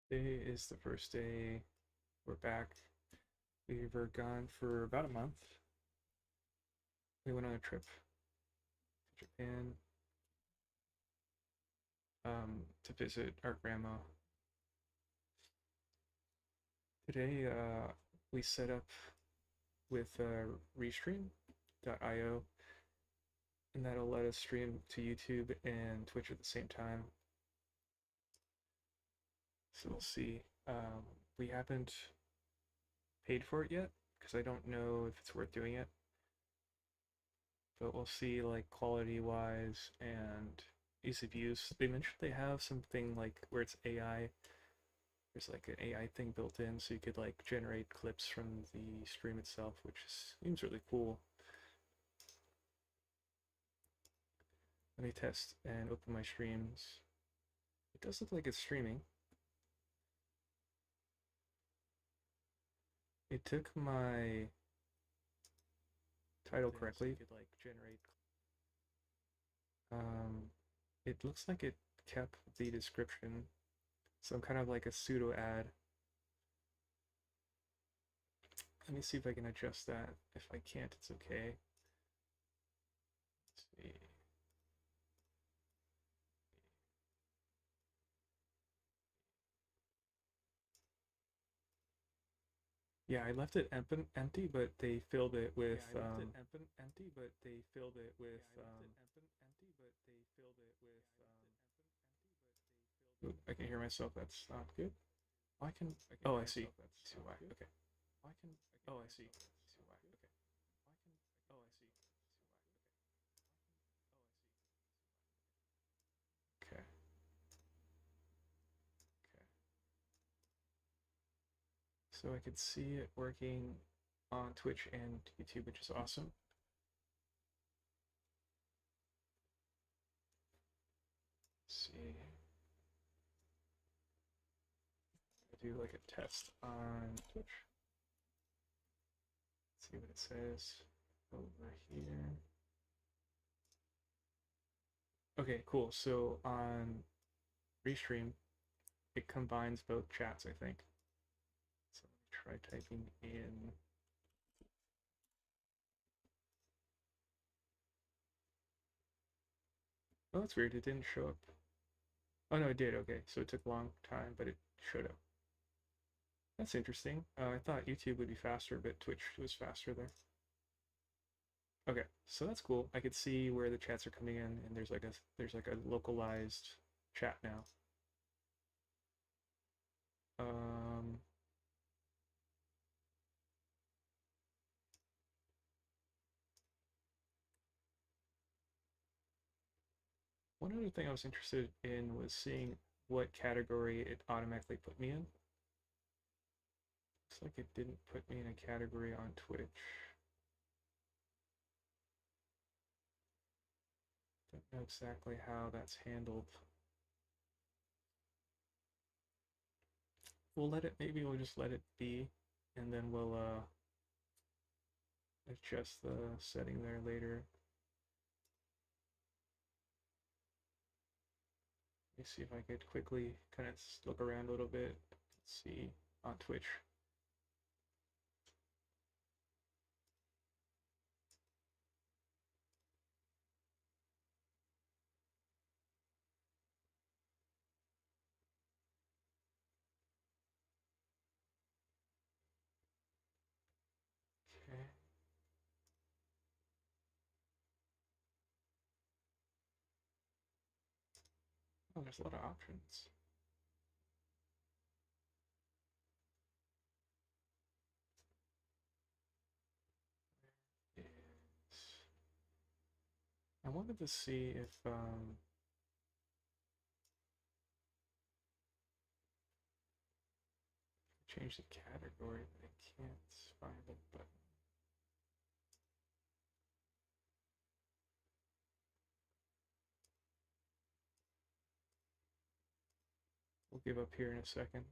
Today is the first day. We're back. We were gone for about a month. We went on a trip to Japan to visit our grandma. Today, we set up with Restream.io, and that'll let us stream to YouTube and Twitch at the same time. So we'll see. We haven't paid for it yet because I don't know if it's worth doing it, but we'll see like quality wise and ease of use. They mentioned they have something like where it's AI. There's like an AI thing built in, so you could like generate clips from the stream itself, which seems really cool. Let me test and open my streams. It does look like it's streaming. It took my title correctly. So you could like generate. Um, it looks like it kept the description, some kind of like a pseudo ad. Let me see if I can adjust that. If I can't, it's okay. Let's see. Yeah, I left it empty, but they filled it with. Yeah, I left it empty, but they filled it with. Ooh, I can hear myself. That's not good. I can. Oh, I see. See why. Okay. I can. Oh, I see. See why. Okay. Oh, I see. Okay. Okay. So I could see it working on Twitch and YouTube, which is awesome. Let's see. I do like a test on Twitch. Let's see what it says over here. Okay, cool. So on Restream, it combines both chats, I think. So let me try typing in. Oh, that's weird. It didn't show up. Oh, no, it did. Okay, so it took a long time, but it showed up. That's interesting. I thought YouTube would be faster, but Twitch was faster there. Okay, so that's cool. I could see where the chats are coming in, and there's like a localized chat now. Um, One other thing I was interested in was seeing what category it automatically put me in. Looks like it didn't put me in a category on Twitch. Don't know exactly how that's handled. Maybe we'll just let it be, and then we'll adjust the setting there later. Let me see if I could quickly kind of look around a little bit. Let's see on Twitch. Okay. Oh, there's a lot of options. I wanted to see if change the category, but I can't find it. But we'll give up here in a second.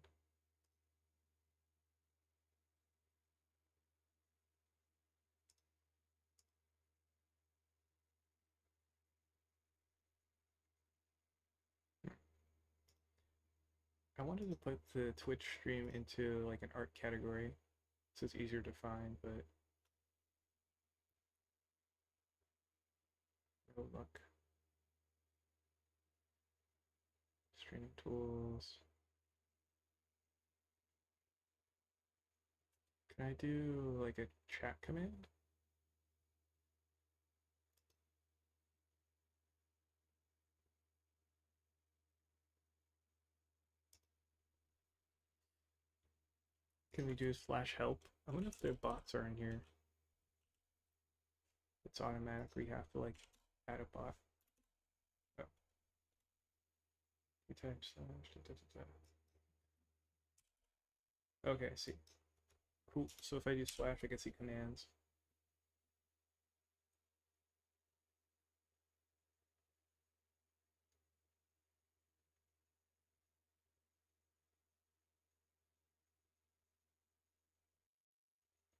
I wanted to put the Twitch stream into like an art category so it's easier to find, but no luck. Streaming tools. Can I do like a chat command? Can we do slash help? I wonder if their bots are in here. It's automatic. We have to like add a bot. Oh, we type slash. Okay, I see. Cool. So if I do slash, I can see commands.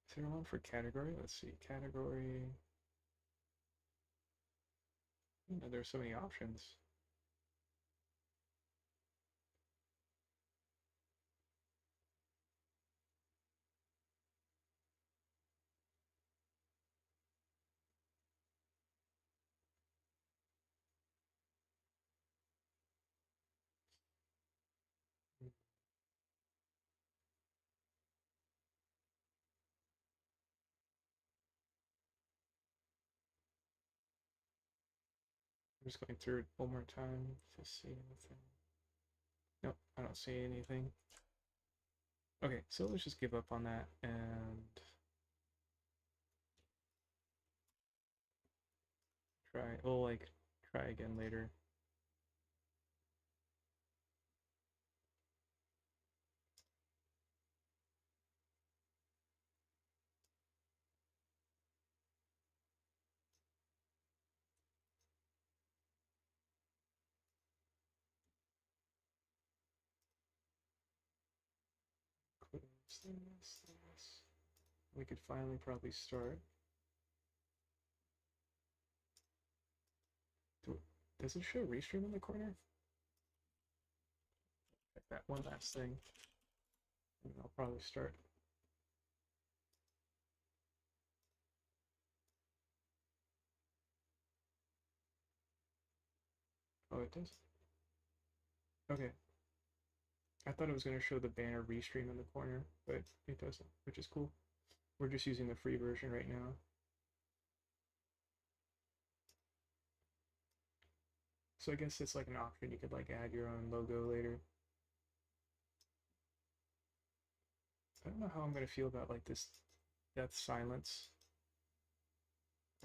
Is there one for category? Let's see. Category. There's so many options. I'm just going through it one more time to see anything. Nope, I don't see anything. Okay, so let's just give up on that and try. We'll like try again later. Close this. We could finally probably start. Does it show restream in the corner? Check that one last thing, and I'll probably start. Oh, it does. Okay. I thought it was going to show the banner restream in the corner, but it doesn't, which is cool. We're just using the free version right now. So I guess it's like an option. You could like add your own logo later. I don't know how I'm going to feel about like this death silence.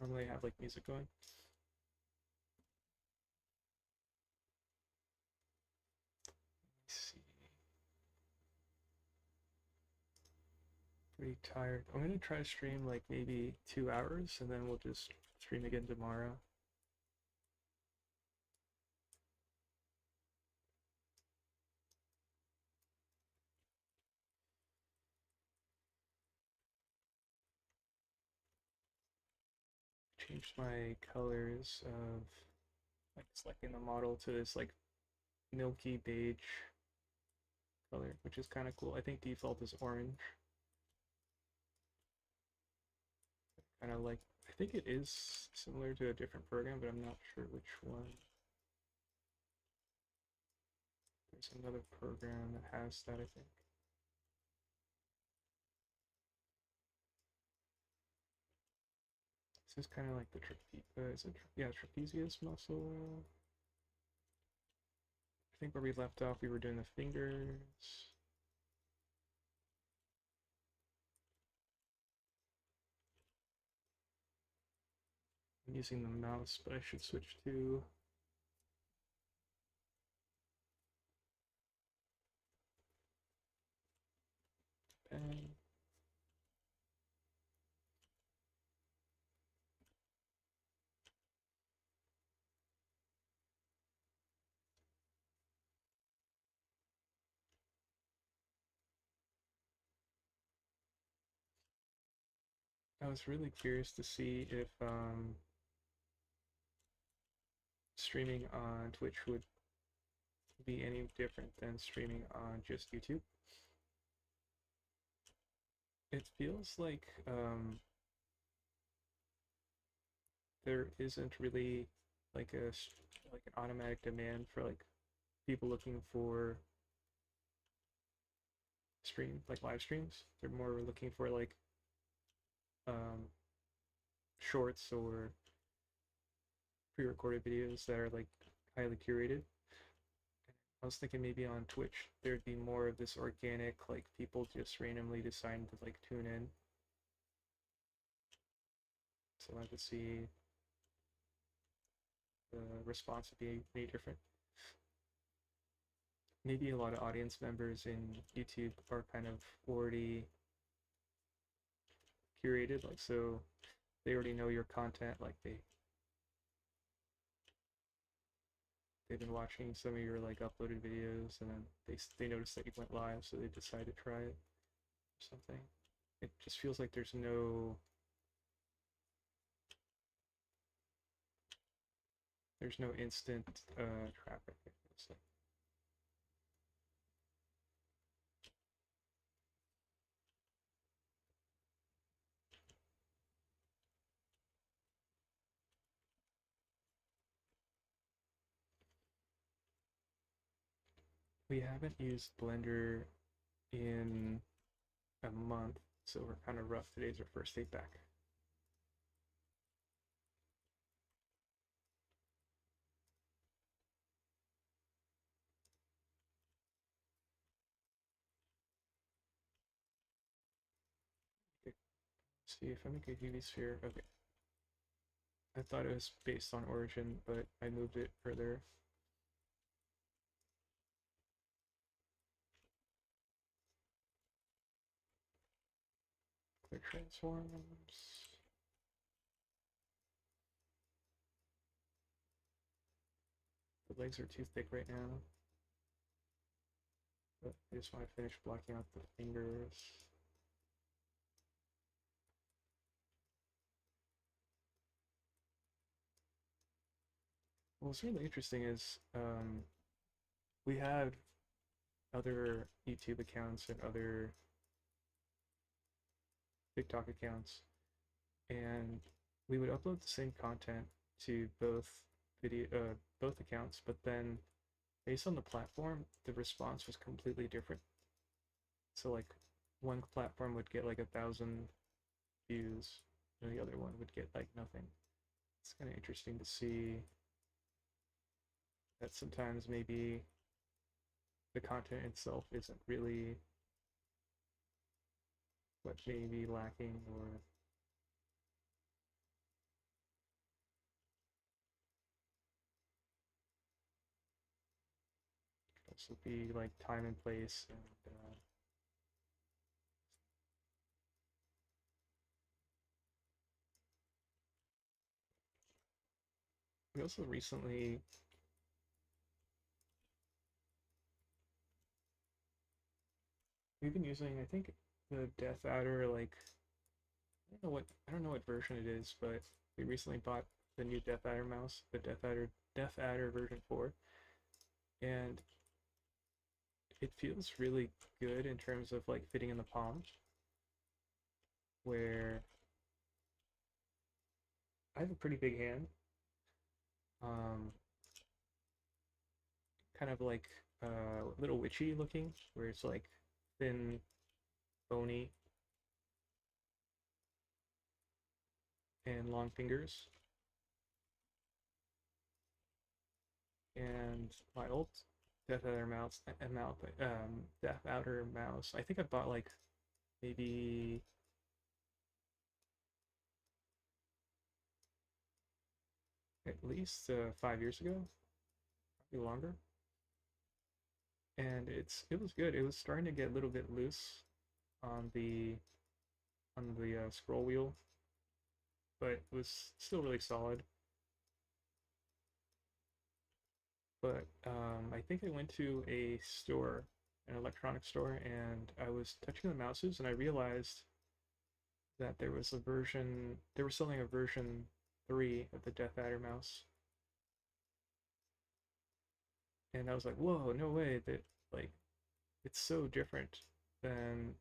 Normally I have like music going. Let's see. Pretty tired. I'm going to try to stream like maybe 2 hours and then we'll just stream again tomorrow. Changed my colors of like selecting the model to this like milky beige color, which is kind of cool. I think default is orange. Kind of like, I think it is similar to a different program, but I'm not sure which one. There's another program that has that, I think. This is kind of like the trapezius muscle. I think where we left off, we were doing the fingers. I'm using the mouse, but I should switch to pen. I was really curious to see if streaming on Twitch would be any different than streaming on just YouTube. It feels like there isn't really like like an automatic demand for like people looking for like live streams. They're more looking for like um, shorts or pre-recorded videos that are like highly curated. I was thinking maybe on Twitch there'd be more of this organic, like people just randomly deciding to like tune in. So I could see the response would be any different. Maybe a lot of audience members in YouTube are kind of already curated, like so they already know your content, like they've been watching some of your like uploaded videos, and then they notice that you went live, so they decide to try it or something. It just feels like there's no instant traffic. It feels like. We haven't used Blender in a month, so we're kind of rough. Today's our first day back. Okay, see if I make a UV sphere. Okay, I thought it was based on origin, but I moved it further. Click transforms. The legs are too thick right now, but I just want to finish blocking out the fingers. What's really interesting is we had other YouTube accounts and other TikTok accounts, and we would upload the same content to both accounts, but then based on the platform, the response was completely different. So like one platform would get like 1,000 views, and the other one would get like nothing. It's kind of interesting to see that sometimes maybe the content itself isn't really what may be lacking, or also be like time and place. And we also recently we've been using, I think, the Death Adder, like I don't know what version it is, but we recently bought the new Death Adder mouse, the Death Adder version 4, and it feels really good in terms of like fitting in the palm, where I have a pretty big hand, um, kind of like a little witchy looking, where it's like thin, bony, and long fingers. And my old Death Outer mouse. I think I bought like maybe at least 5 years ago, probably longer. And it was good. It was starting to get a little bit loose on the scroll wheel, but it was still really solid. But I think I went to a store, an electronics store, and I was touching the mouses, and I realized that they were selling a version 3 of the Death Adder mouse. And I was like, whoa, no way, that like it's so different than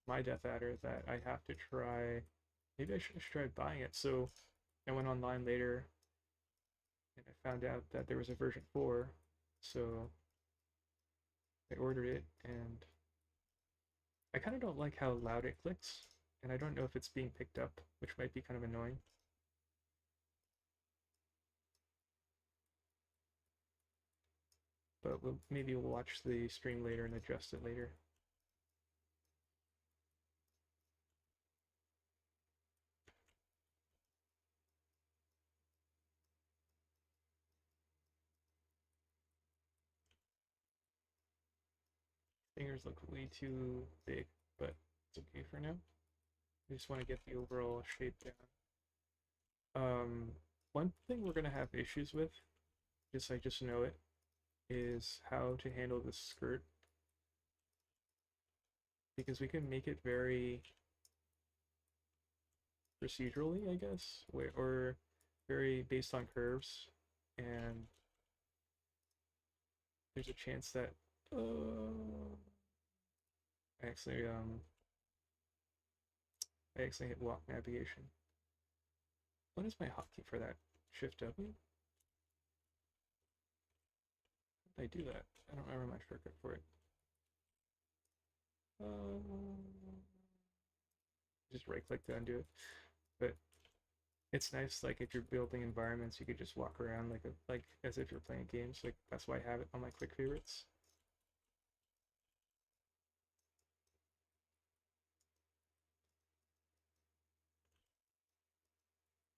my Death Adder that I have to try. Maybe I should try buying it. So I went online later and I found out that there was a version 4. So I ordered it, and I kind of don't like how loud it clicks, and I don't know if it's being picked up, which might be kind of annoying. But maybe we'll watch the stream later and adjust it later. Fingers look way too big, but it's okay for now. I just want to get the overall shape down. One thing we're gonna have issues with, just I just know it, is how to handle the skirt, because we can make it very procedurally, I guess, or very based on curves, and there's a chance that actually I accidentally hit walk navigation. What is my hotkey for that? Shift W? How did I do that? I don't remember my shortcut for it. Just right click to undo it. But it's nice, like if you're building environments, you could just walk around like as if you're playing games. Like that's why I have it on my quick favorites.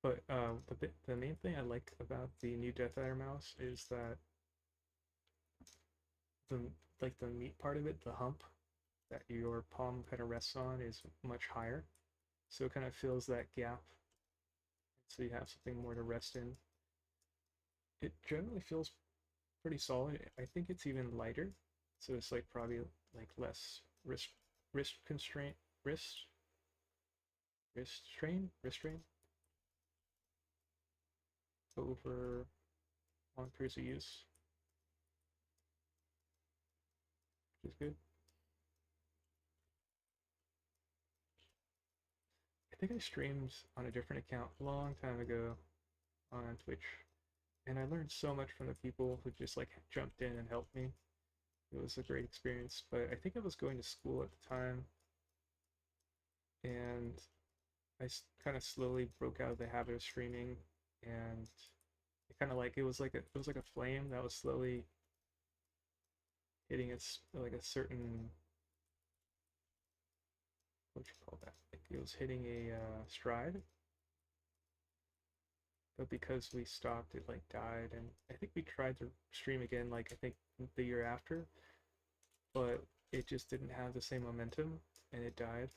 But the main thing I like about the new Death Adder mouse is that the like the meat part of it, the hump that your palm kind of rests on, is much higher. So it kind of fills that gap. So you have something more to rest in. It generally feels pretty solid. I think it's even lighter. So it's like probably like less wrist constraint wrist strain over long periods of use, which is good. I think I streamed on a different account a long time ago on Twitch, and I learned so much from the people who just like jumped in and helped me. It was a great experience, but I think I was going to school at the time, and I kind of slowly broke out of the habit of streaming, and it kind of like it was like a flame that was slowly hitting its like a certain, what you call that, like it was hitting a stride, but because we stopped, it like died. And I think we tried to stream again, like I think the year after, but it just didn't have the same momentum, and it died.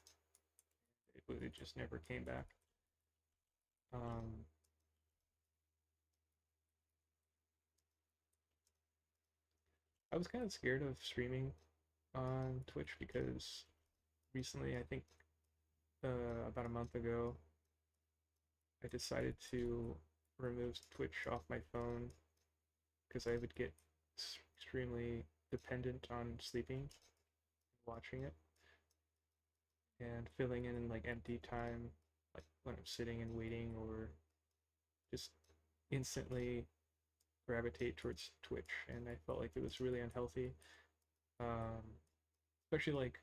It just never came back. Um, I was kind of scared of streaming on Twitch because recently, I think about a month ago, I decided to remove Twitch off my phone because I would get extremely dependent on sleeping, watching it, and filling in like empty time, like when I'm sitting and waiting, or just instantly gravitate towards Twitch. And I felt like it was really unhealthy. Um, Especially like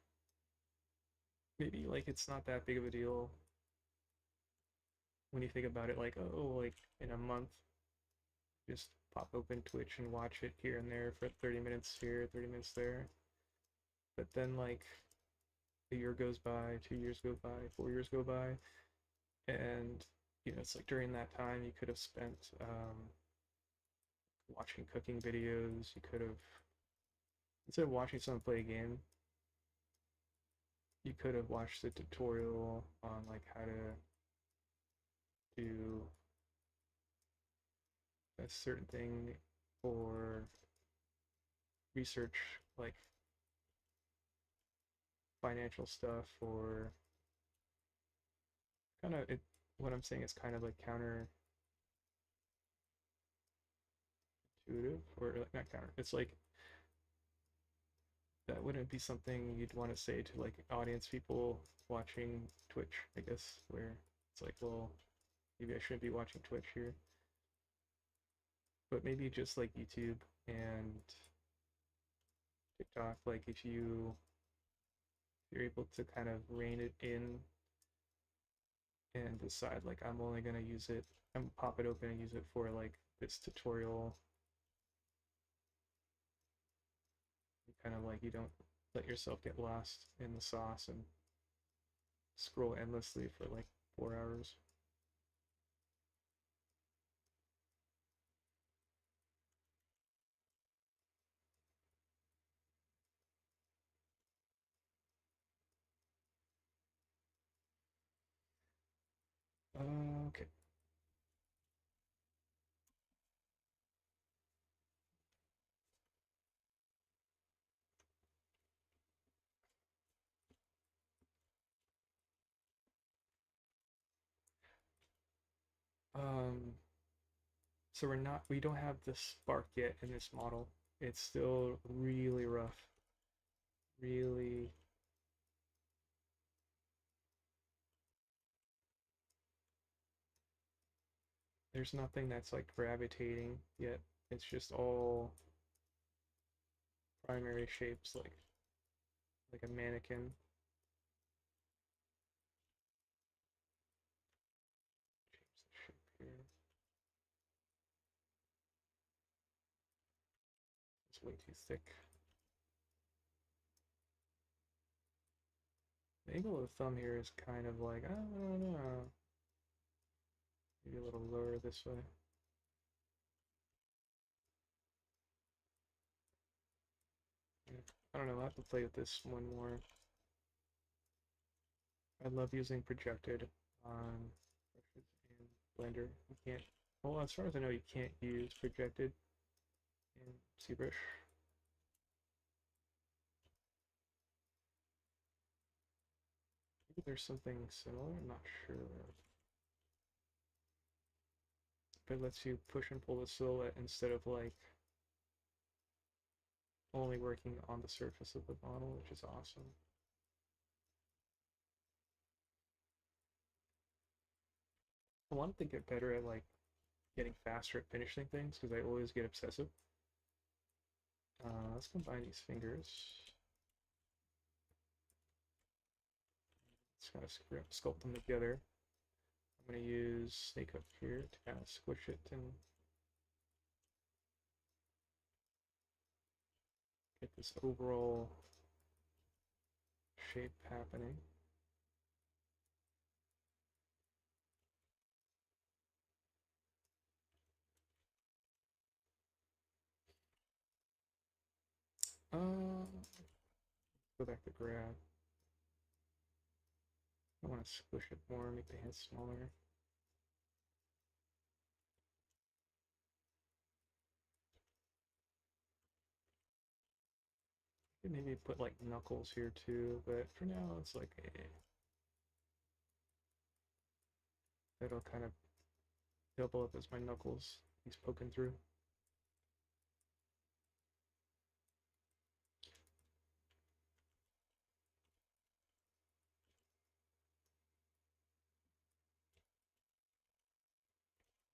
maybe like it's not that big of a deal when you think about it, like, oh, like in a month, just pop open Twitch and watch it here and there for 30 minutes here, 30 minutes there. But then like a year goes by, 2 years go by, 4 years go by, and it's like during that time you could have spent watching cooking videos. You could have, instead of watching someone play a game, you could have watched the tutorial on like how to do a certain thing, or research like financial stuff, or kind of what I'm saying is kind of like counterintuitive, counterintuitive, or like not counter. It's like that wouldn't be something you'd want to say to like audience people watching Twitch, I guess, where it's like, well, maybe I shouldn't be watching Twitch here, but maybe just like YouTube and TikTok, like if you're able to kind of rein it in and decide like I'm only gonna use it, I'm pop it open and use it for like this tutorial. Kind of like you don't let yourself get lost in the sauce and scroll endlessly for like 4 hours. Okay. Um, so we don't have the spark yet in this model. It's still really rough. Really, there's nothing that's like gravitating yet. It's just all primary shapes like a mannequin. Change the shape here. It's way too thick. The angle of the thumb here is kind of like, I don't know. Maybe a little lower this way. Yeah. I don't know, I'll have to play with this one more. I love using projected on brushes in Blender. You can't, well, as far as I know, you can't use projected in ZBrush. Maybe there's something similar, I'm not sure. But it lets you push and pull the silhouette instead of like only working on the surface of the model, which is awesome. I want to get better at like getting faster at finishing things because I always get obsessive. Let's combine these fingers. Just kind of sculpt them together. I'm going to use Snake up here to kind of squish it and get this overall shape happening. Go back to grab. I want to squish it more, make the head smaller. Maybe put like knuckles here too, but for now it's like that'll kind of double up as my knuckles. He's poking through.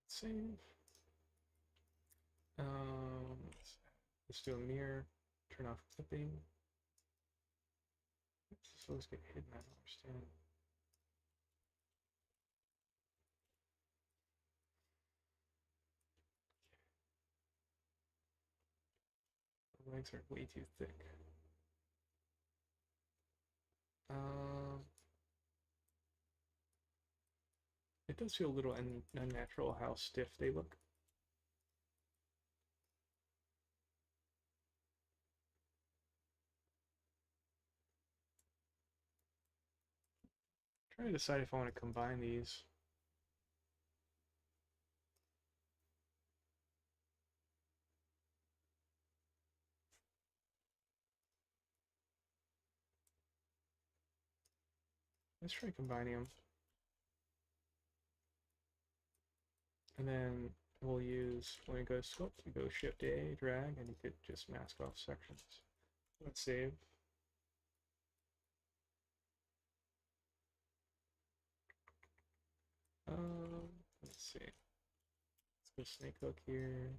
Save. Let's do a mirror. Turn off clipping. Does always get hidden? I don't understand. The legs are way too thick. Um, it does feel a little unnatural how stiff they look. I'm trying to decide if I want to combine these. Let's try combining them. And then we'll use, when we go to Sculpt, you go Shift A, drag, and you could just mask off sections. Let's save. Let's see. Let's go snake hook here.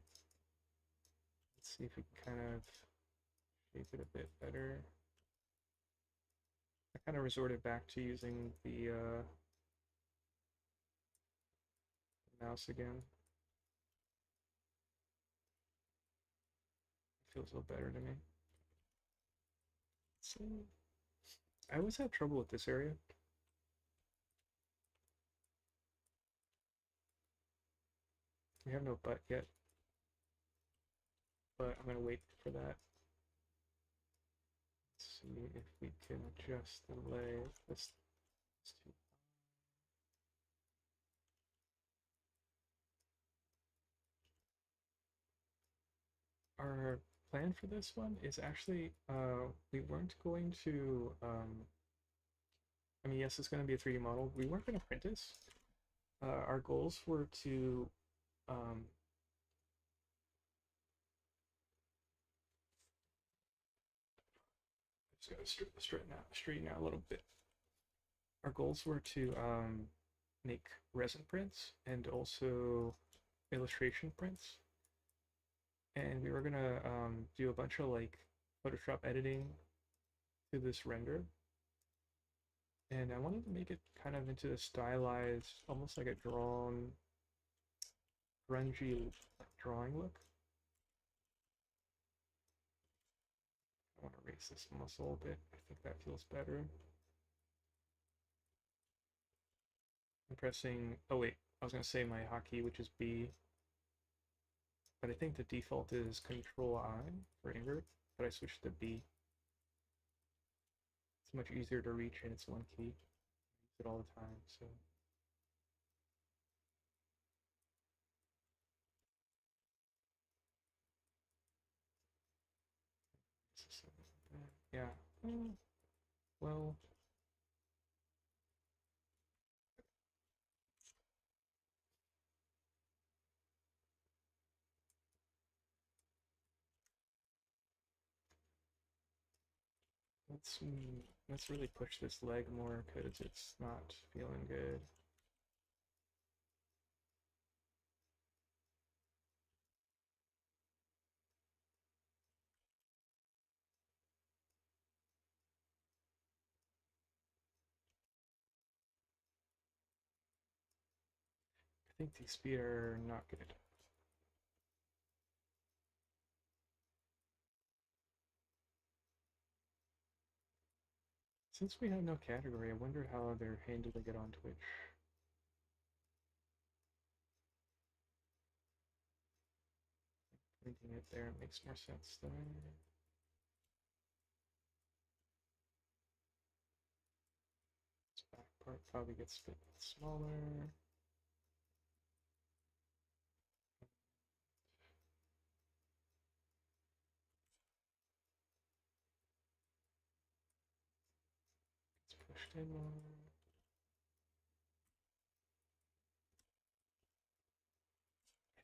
Let's see if we can kind of shape it a bit better. I kind of resorted back to using the mouse again. It feels a little better to me. So, I always have trouble with this area. We have no butt yet, but I'm gonna wait for that. Let's see if we can adjust the lay this to. Our plan for this one is actually we weren't going to I mean, yes, it's going to be a 3D model. We weren't going to print this. Our goals were to um, just got to straighten out a little bit. Our goals were to make resin prints and also illustration prints, and we were gonna do a bunch of like Photoshop editing to this render. And I wanted to make it kind of into a stylized, almost like a drawn, grungy drawing look. I want to raise this muscle a bit. I think that feels better. I'm pressing, oh wait, I was going to say my hotkey, which is B, but I think the default is Control I for invert, but I switched to B. It's much easier to reach and it's one key. I use it all the time, so. Yeah, well, let's let's really push this leg more because it's not feeling good. I think these feet are not good. Since we have no category, I wonder how they're handled to get on Twitch. Linking it there makes more sense there. This back part probably gets a bit smaller. It's pushed in more.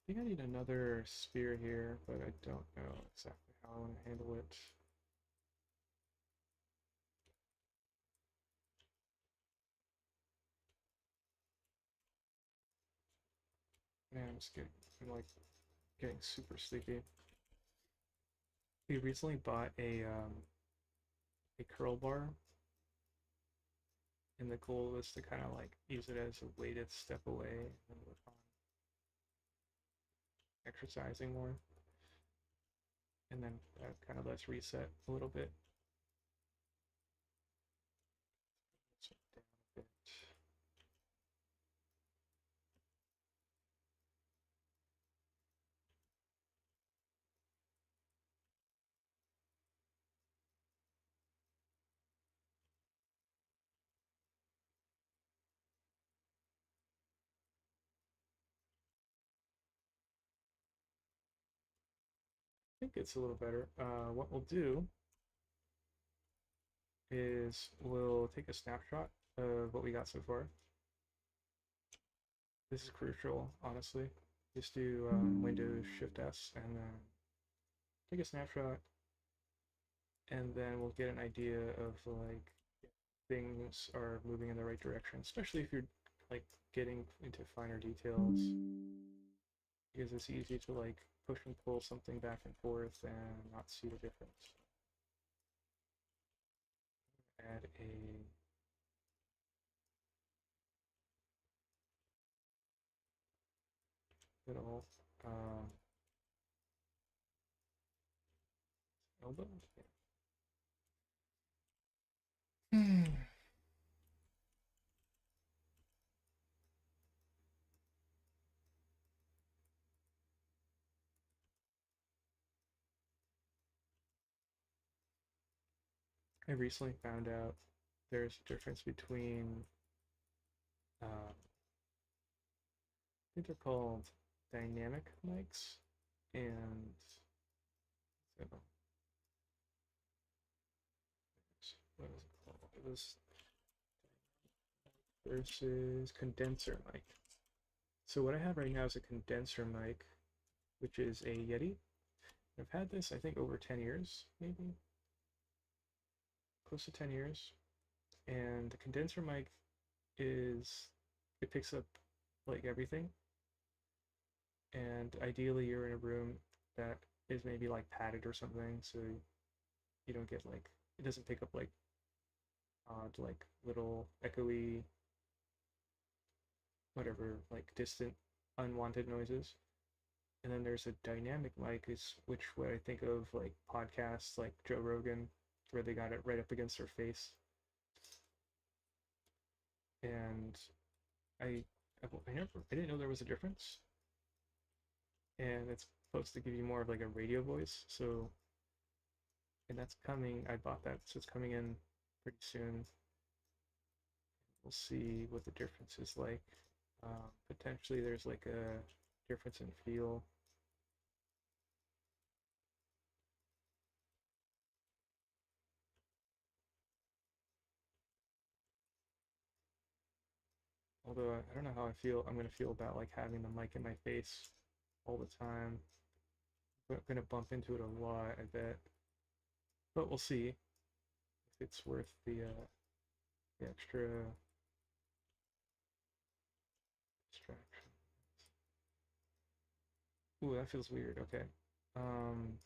I think I need another sphere here, but I don't know exactly how I want to handle it. Man, I'm like getting super sleepy. We recently bought a curl bar, and the goal was to kind of like use it as a way to step away and work on exercising more, and then kind of let's reset a little bit. So down a bit. I think it's a little better. What we'll do is we'll take a snapshot of what we got so far. This is crucial, honestly. Just do Windows Shift S and then take a snapshot, and then we'll get an idea of like things are moving in the right direction, especially if you're like getting into finer details, because it's easy to like push and pull something back and forth and not see the difference. Add a little elbow. Yeah. I recently found out there's a difference between, I think they're called dynamic mics and so, what is it called? It was versus condenser mic. So what I have right now is a condenser mic, which is a Yeti. I've had this, I think, over 10 years, maybe close to 10 years. And the condenser mic is, it picks up like everything. And ideally, you're in a room that is maybe like padded or something, so you don't get like, it doesn't pick up like odd, like little echoey, whatever, like distant, unwanted noises. And then there's a dynamic mic, is which what I think of like podcasts like Joe Rogan, where they got it right up against their face. And I I didn't know there was a difference. And it's supposed to give you more of like a radio voice. So, and that's coming. I bought that, so it's coming in pretty soon. We'll see what the difference is like. Potentially, there's like a difference in feel. Although I don't know how I'm gonna feel about like having the mic in my face all the time. I'm gonna bump into it a lot, I bet. But we'll see if it's worth the extra distraction. Ooh, that feels weird. Okay. Um,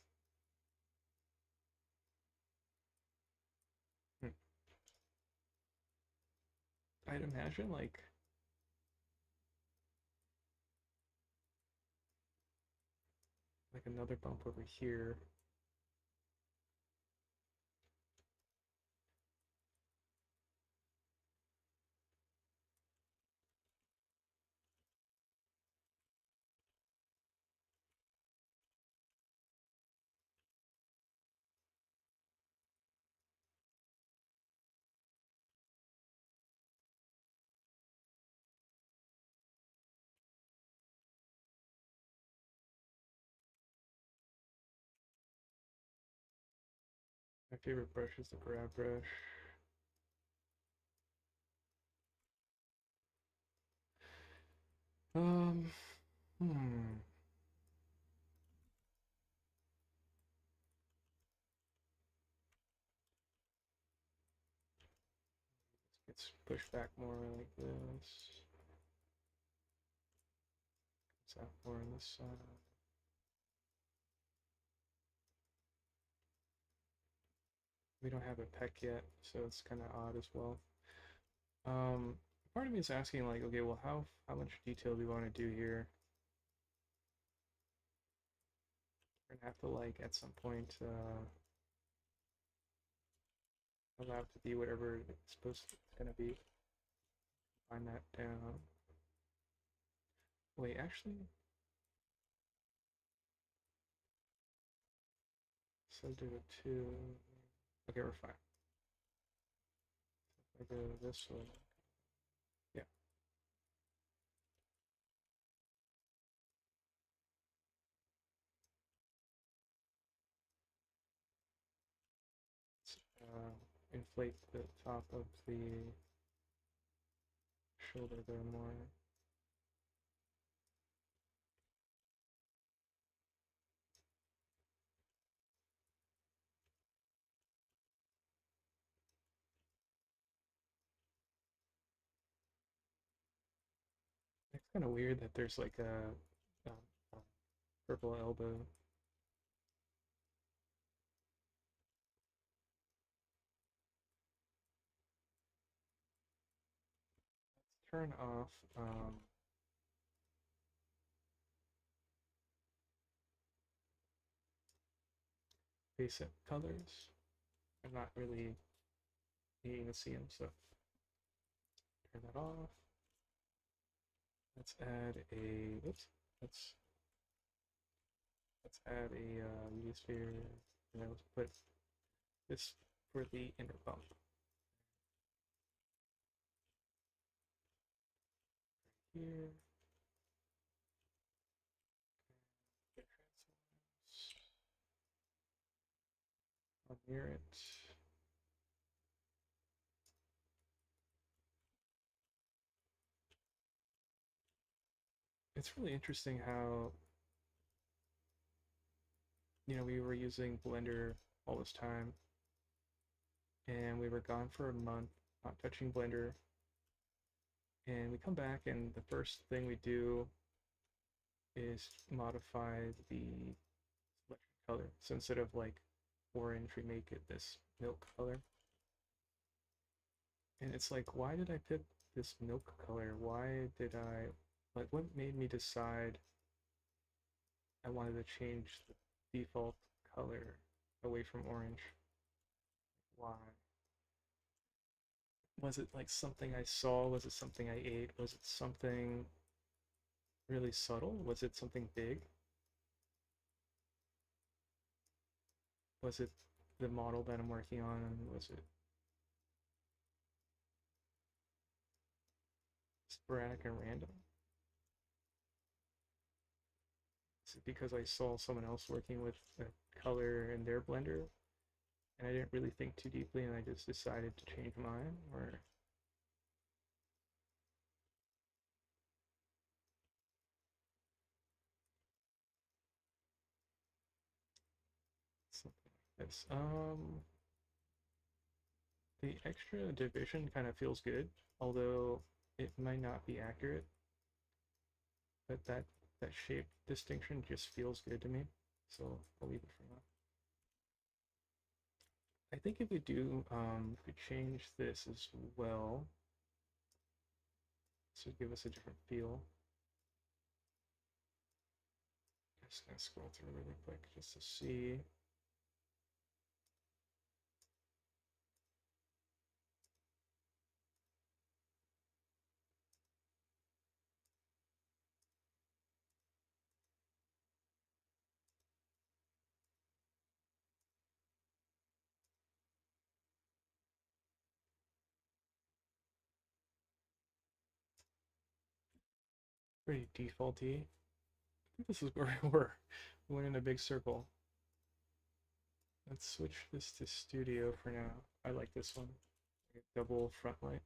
hmm. I'd imagine like another bump over here. My favorite brush is the grab brush. Um, hmm. Let's push back more like this. It's out more on this side. We don't have a peck yet, so it's kind of odd as well. Part of me is asking like, okay, well, how much detail do we want to do here? We're gonna have to like at some point allow it to be whatever it's supposed to it's gonna be. Find that down. Wait, actually, subdivided two. Okay, we're fine. I go this way. Yeah. Let's, inflate the top of the shoulder there more. Kind of weird that there's like a purple elbow. Turn off basic colors. I'm not really needing to see them, so turn that off. Let's add a, oops, let's let's add a media sphere, and then let's put this for the inner bump here. I'll mirror it. It's really interesting how, we were using Blender all this time, and we were gone for a month, not touching Blender, and we come back, and the first thing we do is modify the selection color. So instead of like orange, we make it this milk color. And it's like, why did I pick this milk color? Why did I, like, what made me decide I wanted to change the default color away from orange? Why? Was it like something I saw? Was it something I ate? Was it something really subtle? Was it something big? Was it the model that I'm working on? Was it sporadic and random? Is it because I saw someone else working with a color in their blender and I didn't really think too deeply and I just decided to change mine? Or something like this? The extra division kind of feels good, although it might not be accurate, but that shape distinction just feels good to me, so I'll leave it for now. I think if we change this as well, this would give us a different feel. Just gonna scroll through really quick just to see. Pretty defaulty. I think this is where we were. We went in a big circle. Let's switch this to studio for now. I like this one. Double front light.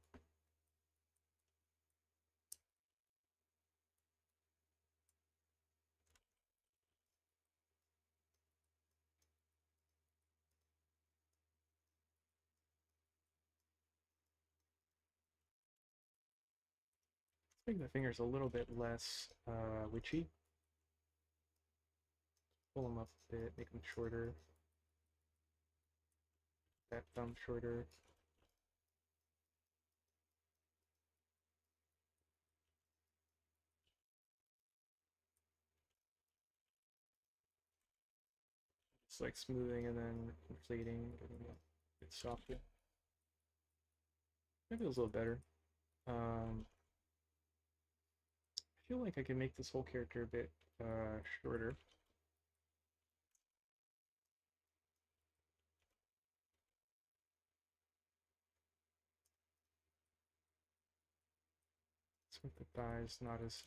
Let's make the fingers a little bit less witchy. Pull them up a bit, make them shorter. That thumb shorter. It's like smoothing and then inflating, getting it a bit softer. That feels a little better. I feel like I can make this whole character a bit shorter. Let's make the thighs not as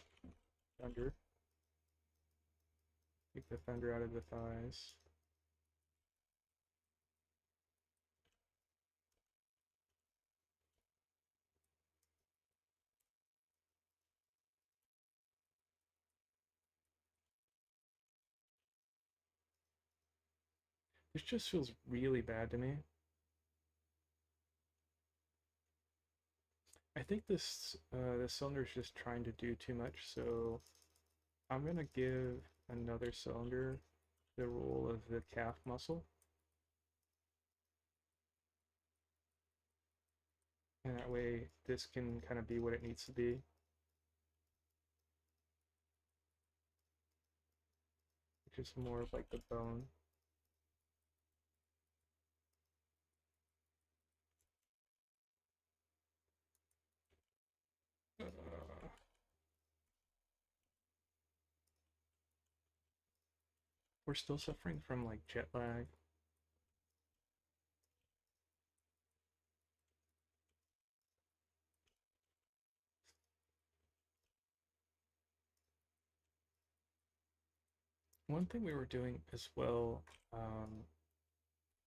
thunder. Take the thunder out of the thighs. This just feels really bad to me. I think this cylinder is just trying to do too much, so I'm gonna give another cylinder the role of the calf muscle, and that way this can kind of be what it needs to be. Which is more of like the bone. Uh, we're still suffering from like jet lag. One thing we were doing as well,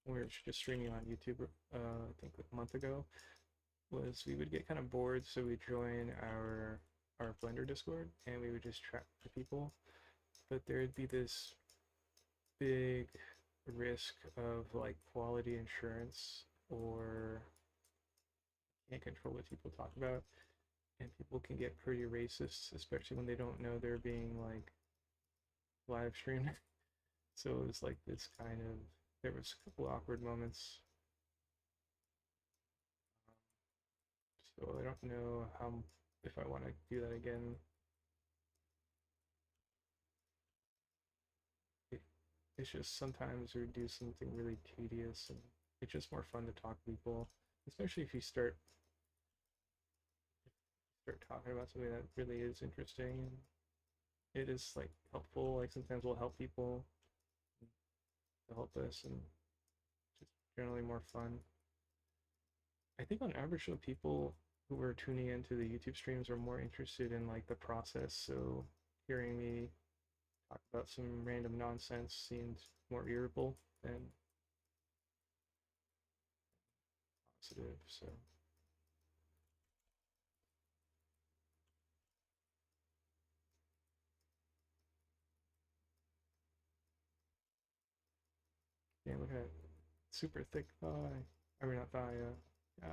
we were just streaming on YouTube, I think a month ago, was we would get kind of bored, so we'd join our Blender Discord and we would just chat to people. But there'd be this big risk of like quality insurance or can't control what people talk about, and people can get pretty racist, especially when they don't know they're being like live streamed. So it was like this kind of there was a couple awkward moments. So I don't know how if I want to do that again. It, it's just sometimes we do something really tedious, and it's just more fun to talk to people, especially if you start talking about something that really is interesting and it is like helpful. Like sometimes we'll help people to help us, and just generally more fun. I think on average, though, people who are tuning into the YouTube streams are more interested in like the process. So hearing me talk about some random nonsense seemed more irritable than positive. So yeah, look at super thick thigh. I mean not thigh. Yeah.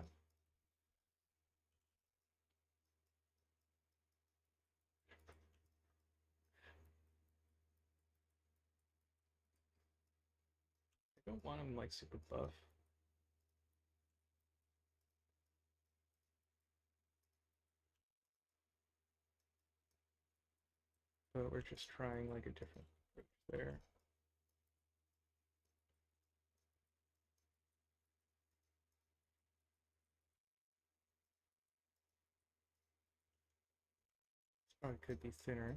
I don't want him like super buff, but we're just trying like a different approach there. This probably could be thinner.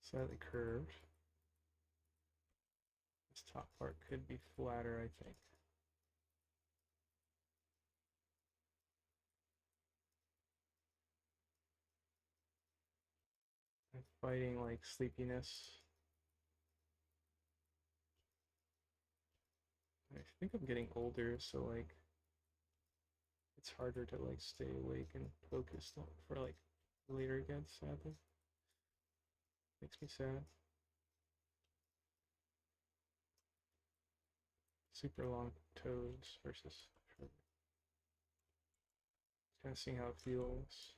Slightly curved. This top part could be flatter, I think. I'm fighting like sleepiness. I think I'm getting older, so like it's harder to like stay awake and focused for like later again, sadly. Makes me sad. Super long toes versus short. Kind of seeing how it feels.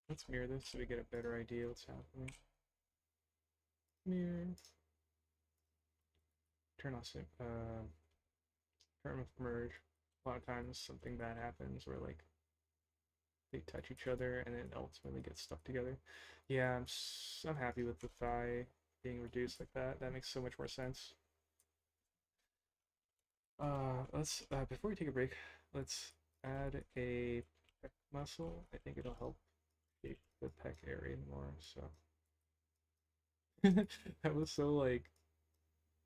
Let's mirror this so we get a better idea what's happening. Mirror. Turn off turn off merge. A lot of times something bad happens where like they touch each other and then ultimately get stuck together. Yeah, I'm happy with the thigh being reduced like that. That makes so much more sense. Let's before we take a break, let's add a pec muscle. I think it'll help shape the pec area more. So that was so like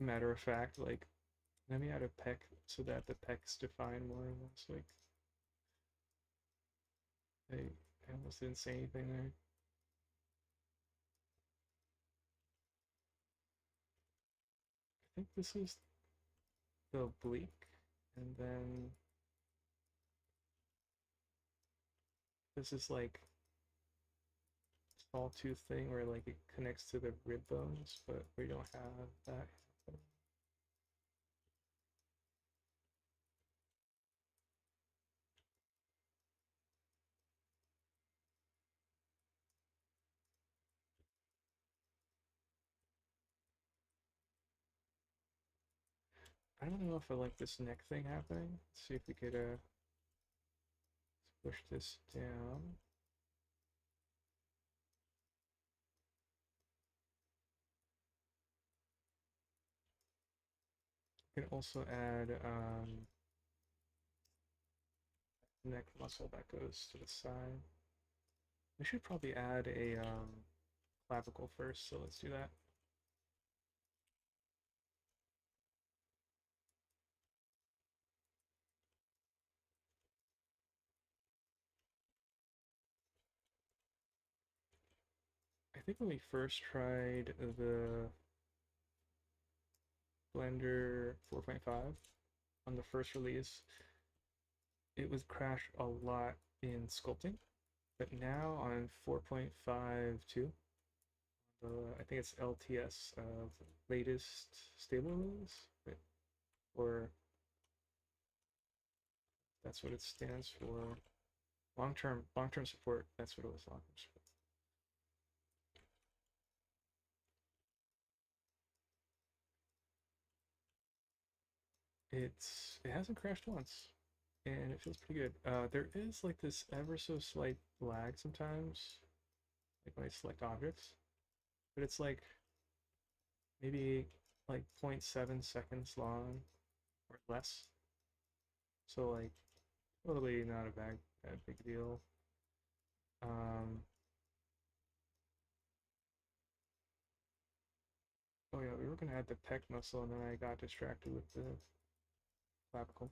matter of fact. Like let me add a pec so that the pecs define more. And it's like I almost didn't say anything there. think this is the oblique, and then this is like sawtooth thing where like it connects to the rib bones, but we don't have that. I don't know if I like this neck thing happening. Let's see if we could push this down. We can also add neck muscle that goes to the side. We should probably add a clavicle first, so let's do that. I think when we first tried the Blender 4.5 on the first release, it would crash a lot in sculpting. But now on 4.52, I think it's LTS, latest stable release, or that's what it stands for. Long-term support. That's what it was. Long-term support. It hasn't crashed once, and it feels pretty good. There is like this ever so slight lag sometimes, like when I select objects, but it's like maybe like 0.7 seconds long or less. So like totally not a big deal. Um, oh yeah, we were gonna add the pec muscle, and then I got distracted with the clavicle.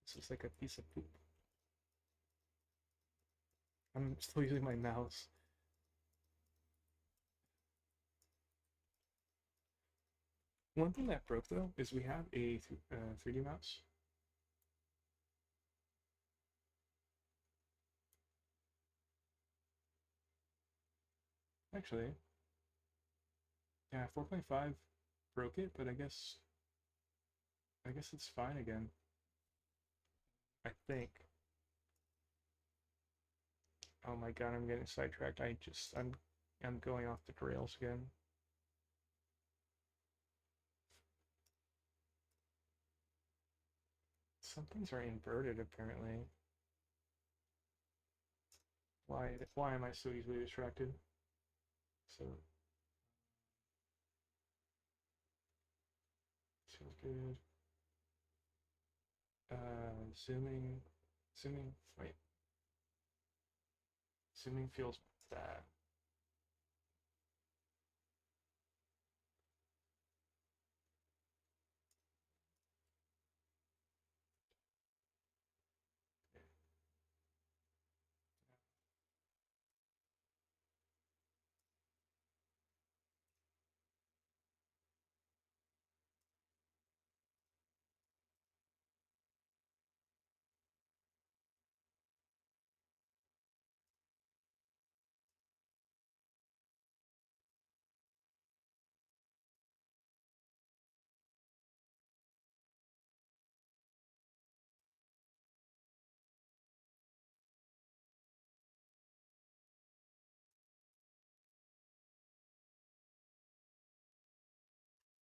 This is like a piece of poop. I'm still using my mouse. One thing that broke though is we have a 3D mouse. Actually, yeah, 4.5 broke it, but I guess it's fine again. I think. Oh my god, I'm getting sidetracked. I'm going off the rails again. Some things are inverted apparently. Why am I so easily distracted? So feels good. Zooming, wait, zooming feels bad.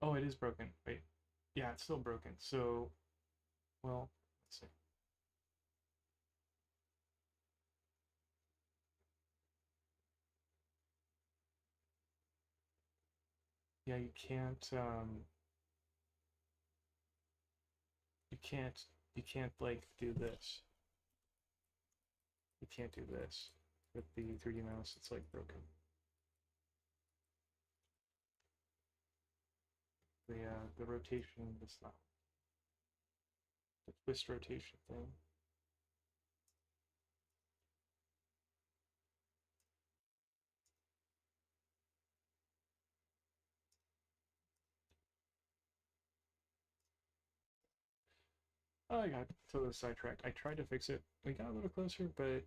Oh, it is broken. Wait, yeah, it's still broken. So, well, let's see. Yeah, you can't, you can't like do this. You can't do this with the 3D mouse. It's like broken. The rotation is not the twist rotation thing. I got totally sidetracked. I tried to fix it. We got a little closer, but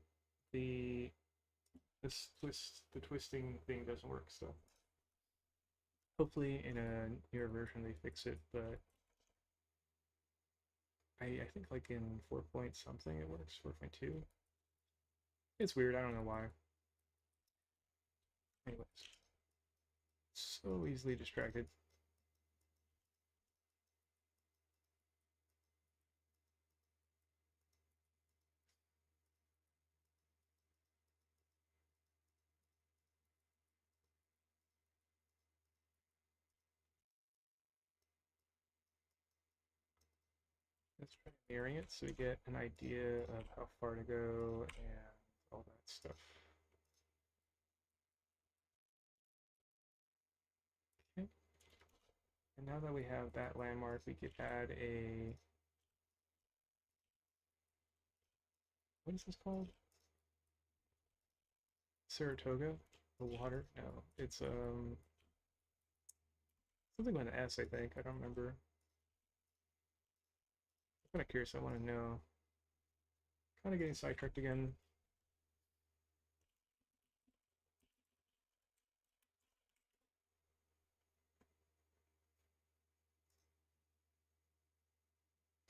the the twisting thing doesn't work. So hopefully in a newer version they fix it. But I think like in 4 point something it works. 4.2. It's weird. I don't know why. Anyways, so easily distracted. Let's try mirroring it so we get an idea of how far to go and all that stuff. Okay. And now that we have that landmark, we could add a, what is this called? Saratoga? The water? No, it's something with an S, I think. I don't remember. I'm kind of curious. I want to know. Kind of getting sidetracked again.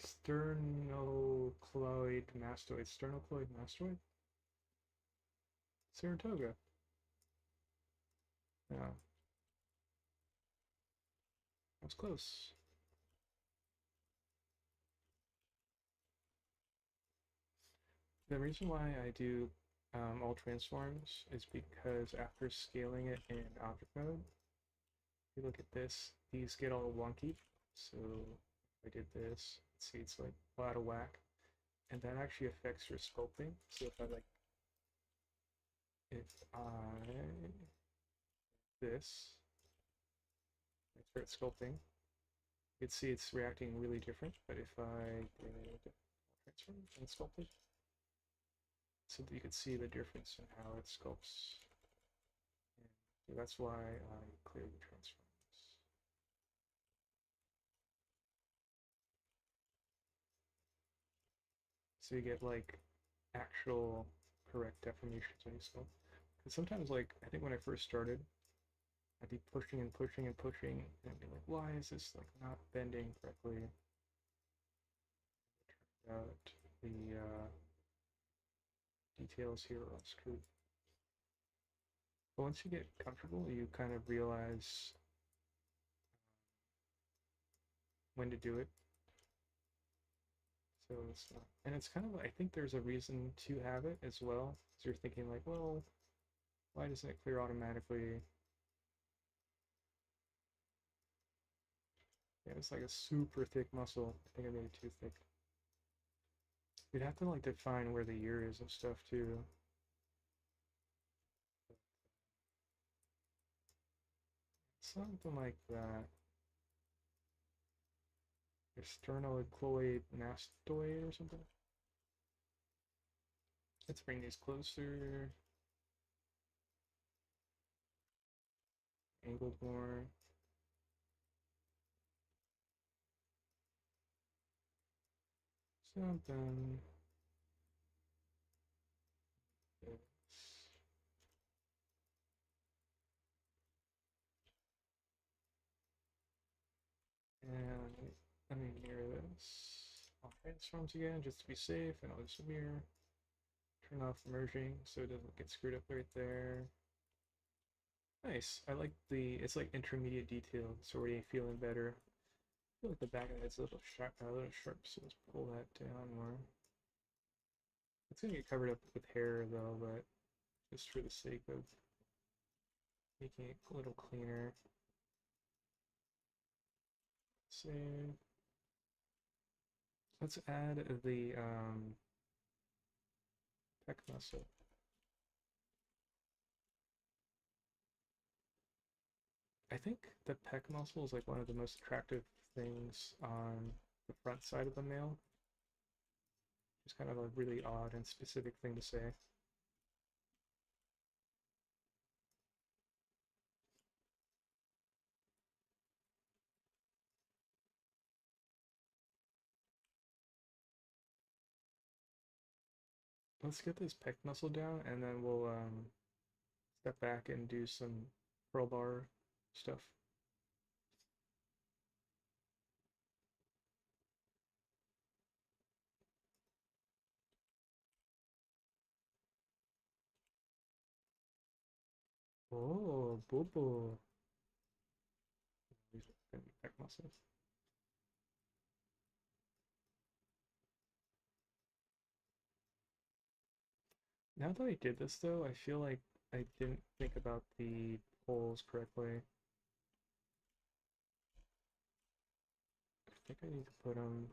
Sternocloid mastoid. Sternocloid mastoid? Saratoga. Yeah, that's close. The reason why I do all transforms is because after scaling it in object mode, you look at this, these get all wonky. So if I did this, see it's like out of whack. And that actually affects your sculpting. So if I this, I start sculpting, you'd see it's reacting really different. But if I did transform and sculpted, so that you could see the difference in how it sculpts. And so that's why I clear the transforms. So you get like actual correct deformations when you sculpt. Because sometimes, like, I think when I first started, I'd be pushing and pushing and pushing, and I'd be like, why is this like not bending correctly? Out the details here are screwed. But once you get comfortable, you kind of realize when to do it. So it's not, and it's kind of, I think there's a reason to have it as well. So you're thinking like, well, why doesn't it clear automatically? Yeah, it's like a super thick muscle. I think I made it too thick. You'd have to like define where the ear is and stuff too. Something like that. Sternocleidomastoid mastoid or something. Let's bring these closer. Angled more. Something. This. And let me mirror this. All transforms again just to be safe, and I'll just mirror. Turn off the merging so it doesn't get screwed up right there. Nice. I like the, it's like intermediate detail. It's already feeling better. I feel like the back of the head's a little sharp, so let's pull that down more. It's gonna get covered up with hair though, but just for the sake of making it a little cleaner. Save. Let's add the pec muscle. I think the pec muscle is like one of the most attractive things on the front side of the male. It's kind of a really odd and specific thing to say. let's get this pec muscle down, and then we'll step back and do some curl bar stuff. Oh, boo boo. These are gonna be pec muscles. Now that I did this though, I feel like I didn't think about the poles correctly. I think I need to put them.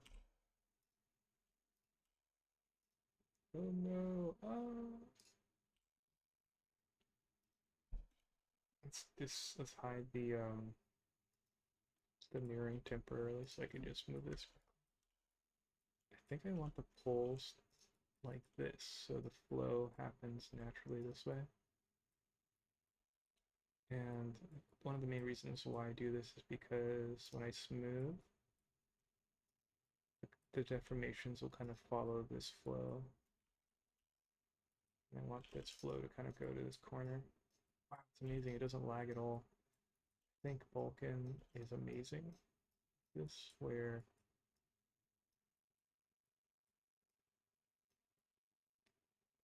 Oh no! Ah! Let's hide the mirroring temporarily so I can just move this. I think I want the poles like this so the flow happens naturally this way. And one of the main reasons why I do this is because when I smooth, the deformations will kind of follow this flow. And I want this flow to kind of go to this corner. Wow, it's amazing. It doesn't lag at all. I think Vulkan is amazing. This where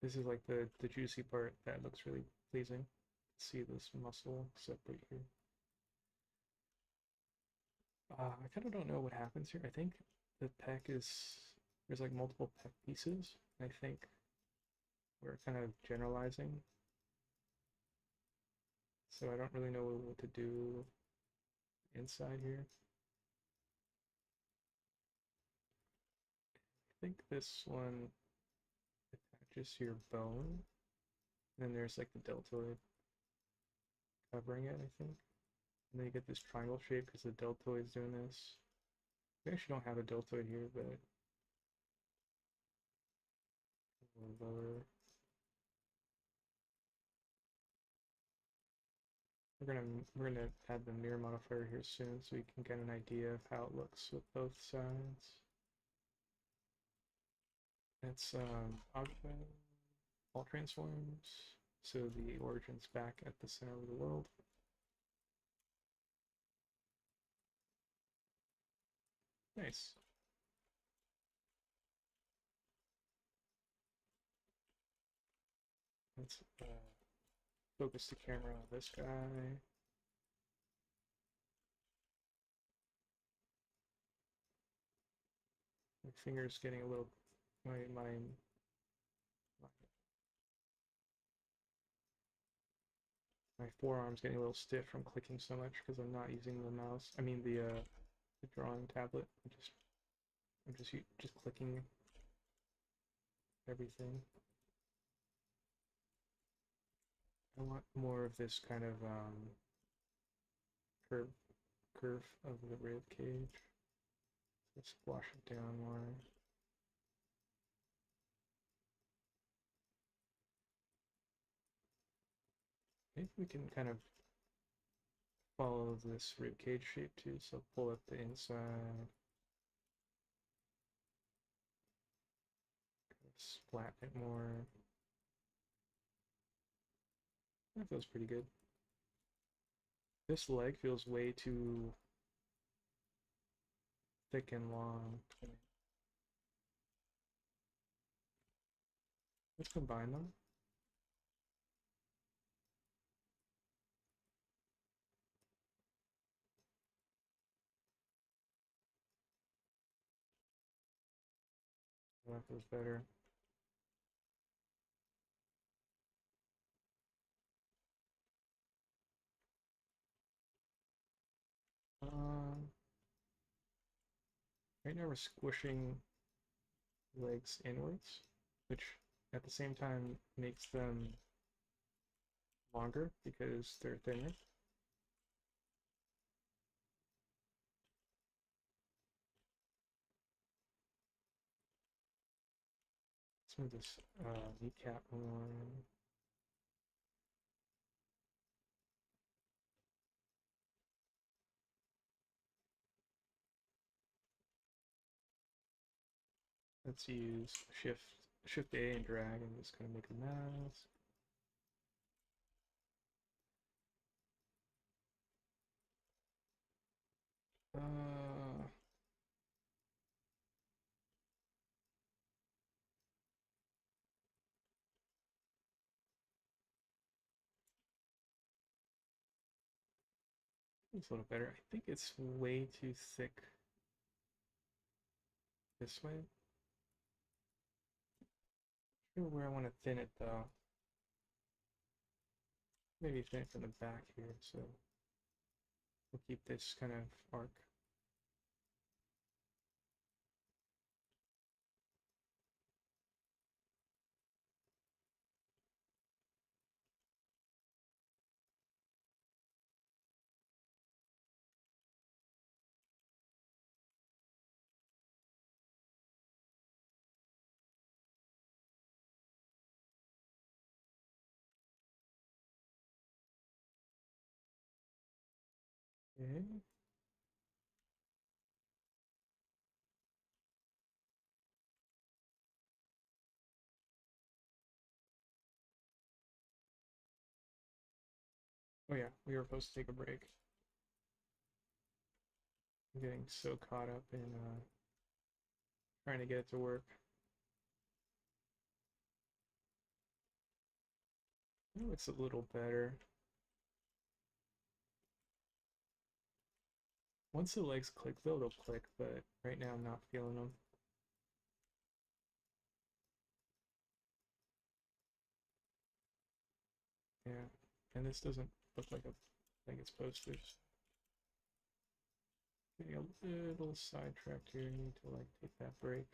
this is like the juicy part that looks really pleasing. See this muscle separate here. I kind of don't know what happens here. I think the pec is there's like multiple pec pieces. I think we're kind of generalizing, so I don't really know what to do inside here. I think this one attaches to your bone, and then there's like the deltoid covering it, I think. And then you get this triangle shape because the deltoid's doing this. We actually don't have a deltoid here, but lower. We're gonna add the mirror modifier here soon so we can get an idea of how it looks with both sides. It's object all transforms, so the origin's back at the center of the world. Nice. Let's focus the camera on this guy. My finger's getting a little my forearm's getting a little stiff from clicking so much because I'm not using the mouse. I mean the drawing tablet. I'm just clicking everything. I want more of this kind of curve curve of the rib cage. Let's squash it down more. Maybe we can kind of follow this rib cage shape too, so pull up the inside. Splat it more. That feels pretty good. This leg feels way too thick and long. Let's combine them. That feels better. Um, right now we're squishing legs inwards, which at the same time makes them longer because they're thinner. Let's move this kneecap more. Let's use shift Shift A and drag and just kind of make a mess. Uh, it's a little better. I think it's way too thick this way. Not sure where I want to thin it though. Maybe thin it from the back here, so we'll keep this kind of arc. Okay. Oh yeah, we were supposed to take a break. I'm getting so caught up in trying to get it to work. It looks a little better. Once the legs click, though, they'll click, but right now I'm not feeling them. Yeah, and this doesn't look like it's supposed to. Getting a little sidetracked here. Need to like take that break.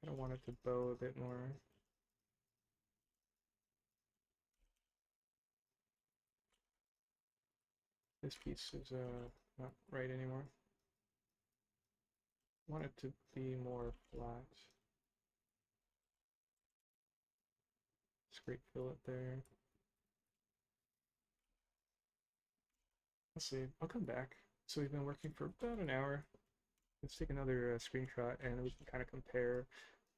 I want it to bow a bit more. This piece is not right anymore. I want it to be more flat. Scrape fillet there. Let's see. I'll come back. So we've been working for about an hour. Let's take another screenshot and we can kind of compare.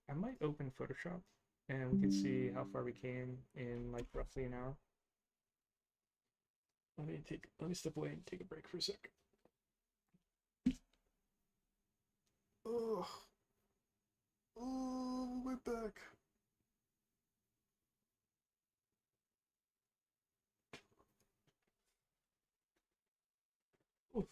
I might open Photoshop and we can see how far we came in like roughly an hour. Let me step away and take a break for a sec. Oh, oh, my back. Oof.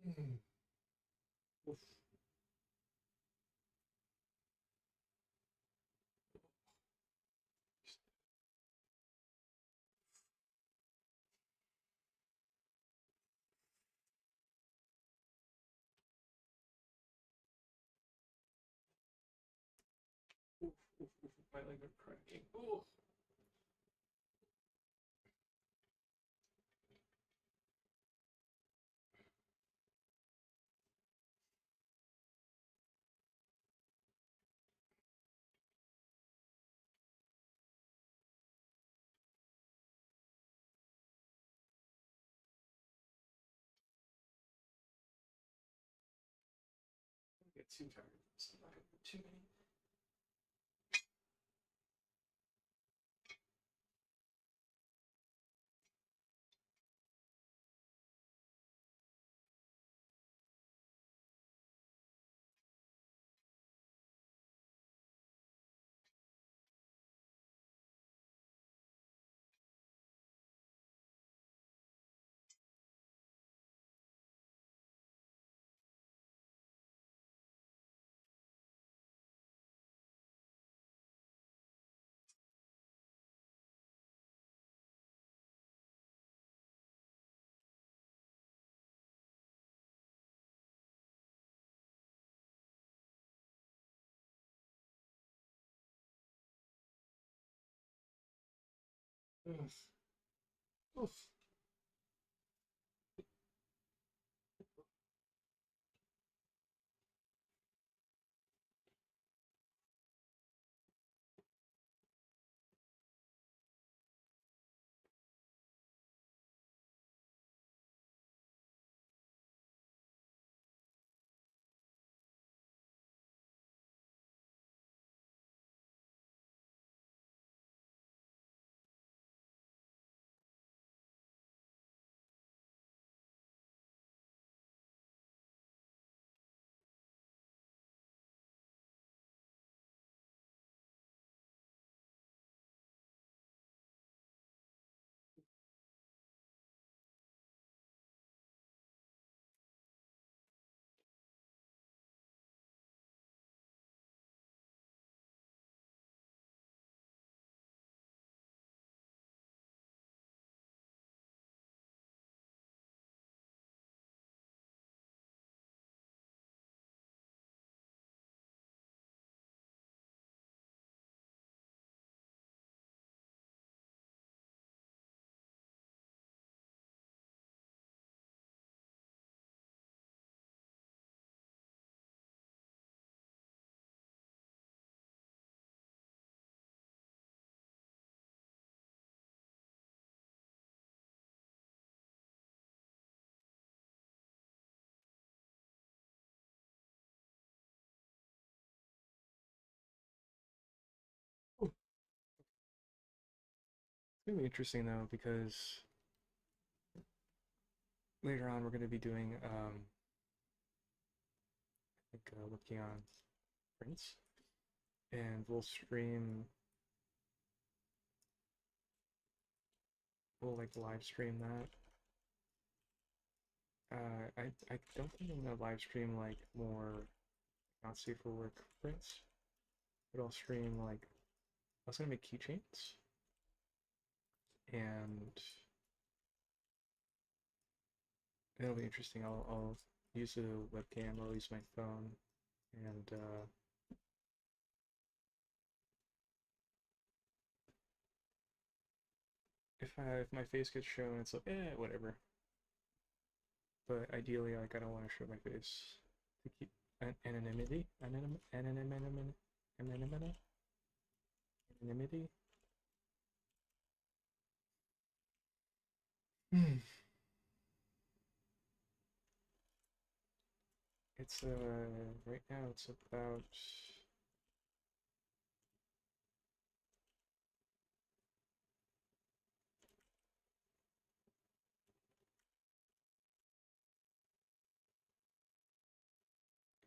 Mm. Oof. Oof, oof, oof. My legs are cracking. Oh. I get too tired. So I'm not gonna do too many. Oof. Oof. Ooh. It's gonna be interesting though because later on we're gonna be doing like looking on prints, and we'll like live stream that. I don't think I'm gonna live stream like more not safe for work prints, but I'll stream like I was gonna make keychains, and it'll be interesting. I'll use a webcam, I'll use my phone, and if my face gets shown, it's like whatever. But ideally, like I don't want to show my face to keep anonymity, anonymity, anonymity. Hmm. It's right now it's about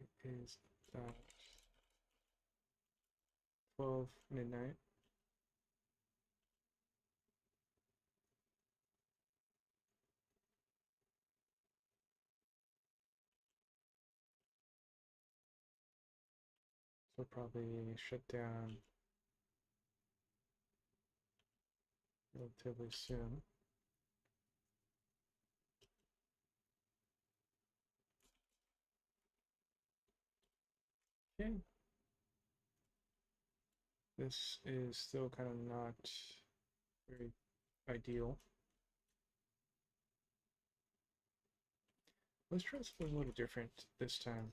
it is about 12 midnight. So probably shut down relatively soon. Okay. This is still kind of not very ideal. Let's try something a little different this time.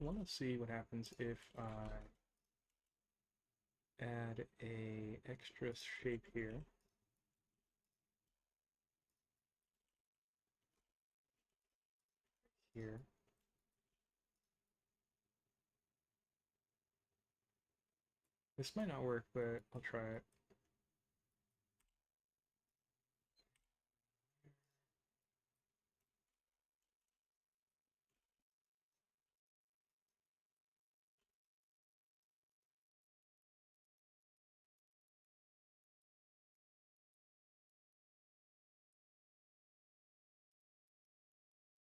I want to see what happens if I add a extra shape here. This might not work, but I'll try it.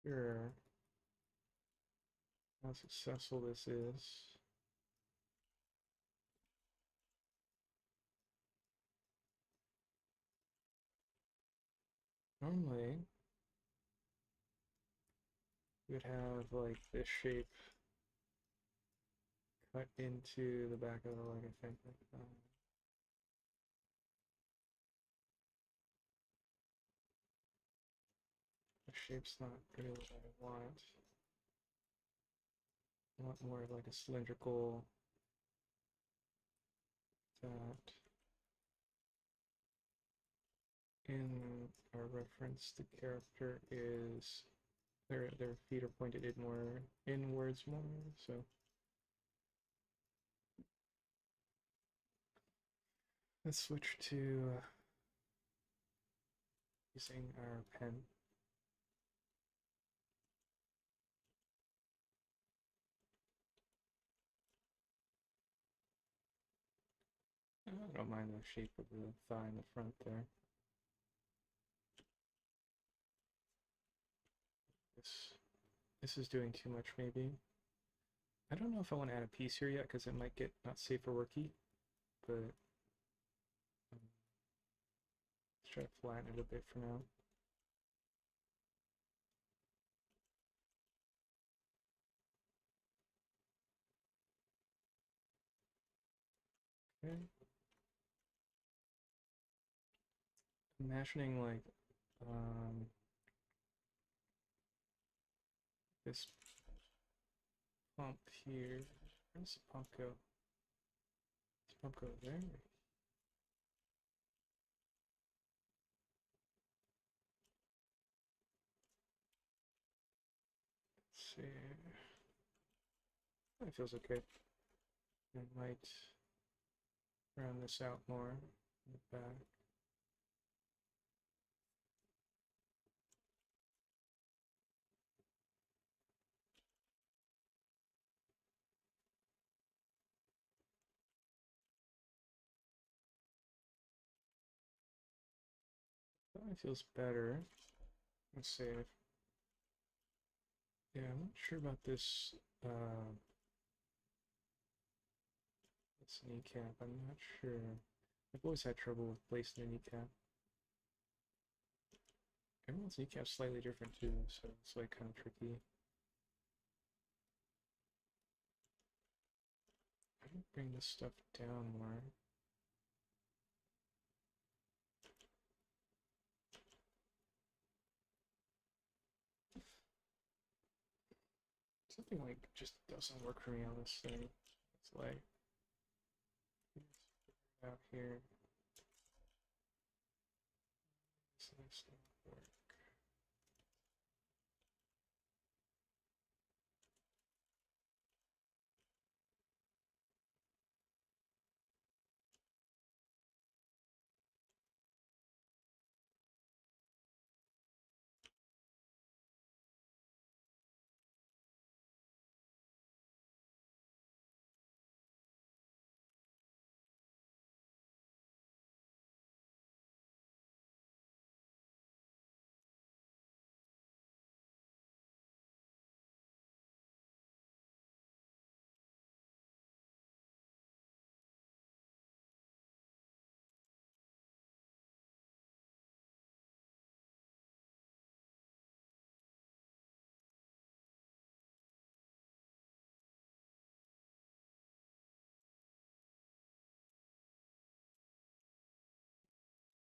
Sure, how successful this is. Normally, you would have like this shape cut into the back of the leg, I think. Like that. The shape's not really what I want. I want more of like a cylindrical that in our reference the character is their feet are pointed in more inwards more, so let's switch to using our pen. I don't mind the shape of the thigh in the front there. This is doing too much maybe. I don't know if I want to add a piece here yet because it might get not safe for worky, but let's try to flatten it a bit for now. Okay. Imagining like this pump here. Where does the pump go? Does the pump go there? Let's see. That feels okay. I might round this out more in the back. That feels better. Let's save. Yeah, I'm not sure about this this kneecap. I'm not sure. I've always had trouble with placing a kneecap. Everyone's kneecap's slightly different too, so it's like kind of tricky. I don't bring this stuff down more. Something like just doesn't work for me on this thing. It's like out here. This not work.